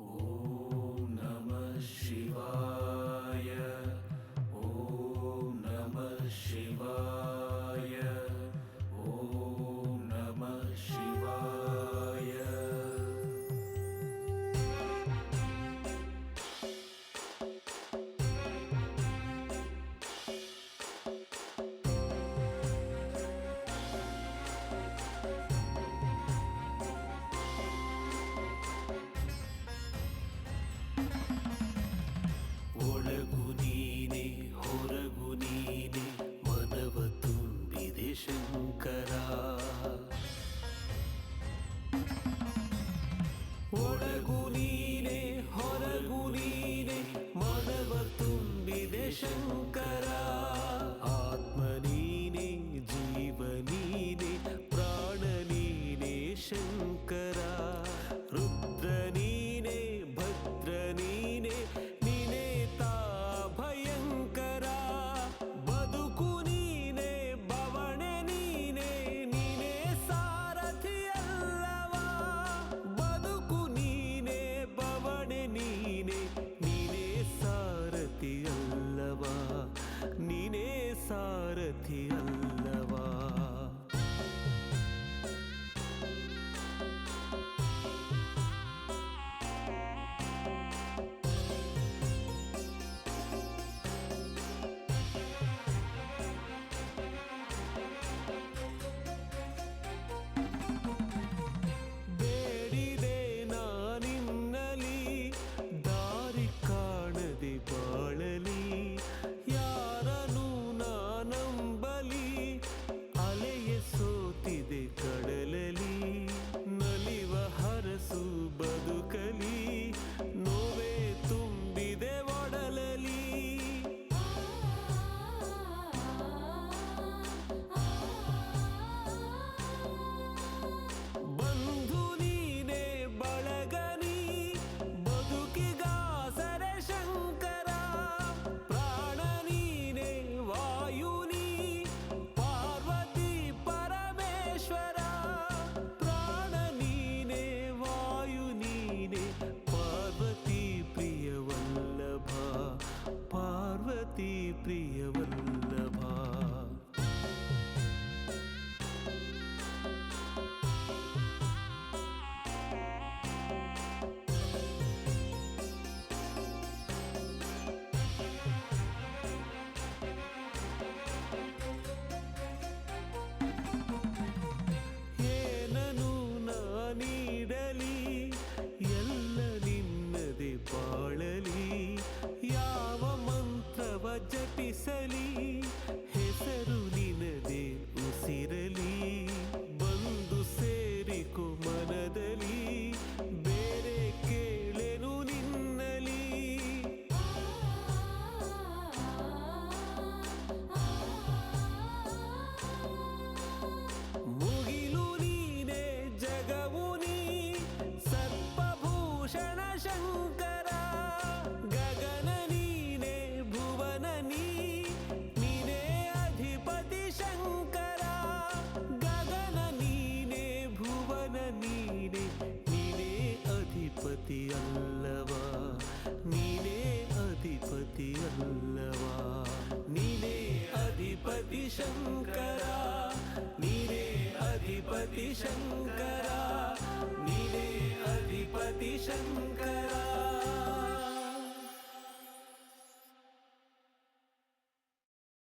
ಓಂ ನಮಃ ಶಿವಾಯ. ಓಂ ನಮಃ ಶಿವಾಯ. ಓಂ ನಮಃ ಶಿವಾಯ. ಒಳಗು ನೀನೆ ಹೊರಗು ನೀನೆ ಮನವ ತುಂಬಿದೆ ಶಂಕರ. ಒಳಗು ನೀನೆ ಹೊರಗು ನೀನೆ ಮನವ ತುಂಬಿದೆ ಶಂಕರ. ಆತ್ಮ ನೀನೆ ಜೀವ ನೀನೆ ಪ್ರಾಣ ನೀನೆ ಶಂಕರ. ರುದ್ರ ನೀನೆ ಭದ್ರ ನೀನೆ ಭಯಂಕರ. ಬದುಕು ನೀನೆ ಬವಣೆ ನೀನೆ ನೀನೆ ಸಾರಥಿಯಲ್ಲವಾ. ಬದುಕು ನೀನೆ ಬವಣೆ ನೀನೆ ನೀನೆ ಸಾರಥಿಯಲ್ಲವಾ. ನೀನೆ ಸಾರಥಿಯಲ್ಲವಾ. ಬಾಳಲಿ ಯಾರನು ನಾನಂಬಲಿ. ಅಲೆಯ ಸೋತಿದೆ ಕಡಲಲಿ ನಲಿವ ಹರಸು ಬದುಕಲಿ. ನೋವೇ ತುಂಬಿದೆ ಒಡಲಲಿ. ಬಂಧು ನೀನೆ ಬಳಗನಿ ಬದುಕಿಗಾಸರೆ ಶಂಕರ. ಪ್ರಾಣ ನೀನೆ ವಾಯು ನೀ ಪಾರ್ವತಿ ಪರಮೇಶ್ವರ. ಪ್ರಾಣ ನೀನೆ ವಾಯು ನೀನೆ ಪಾರ್ವತಿ ಪ್ರಿಯವಲ್ಲಭ. ಪಾರ್ವತಿ ಪ್ರಿಯವಲ್ಲಭ. ನೀಡಲಿ ಎಲ್ಲ ನಿನ್ನದೆ ಬಾಳಲಿ. ಯಾವ ಮಂತ್ರವ ಜಪಿಸಲಿ ಹೆಸರು ನಿನದೆ ಉಸಿರಲಿ. ಬಂದು ಸೇರಿಕೊ ಮನದಲ್ಲಿ ಬೇರೆ ಕೇಳೆನು ನಿನ್ನಲಿ. ಮುಗಿಲು ನೀನೆ ಜಗವು ನೀ ಸರ್ಪಭೂಷಣ ಶಂಕರ. ಗಗನ ನೀನೆ ಭುವನ ನೀ ನೀನೇ ಅಧಿಪತಿ ಶಂಕರ. ಗಗನ ನೀನೆ ಭುವನ ನೀನೆ ನೀನೇ ಅಧಿಪತಿ ಅಲ್ಲವಾ. ನೀನೇ ಅಧಿಪತಿ ಅಲ್ಲವಾ. ನೀನೇ ಅಧಿಪತಿ ಶಂಕರ. ನೀನೇ ಅಧಿಪತಿ ಶಂಕರ. ನೀನೇ ಅಧಿಪತಿ ಶಂಕರ.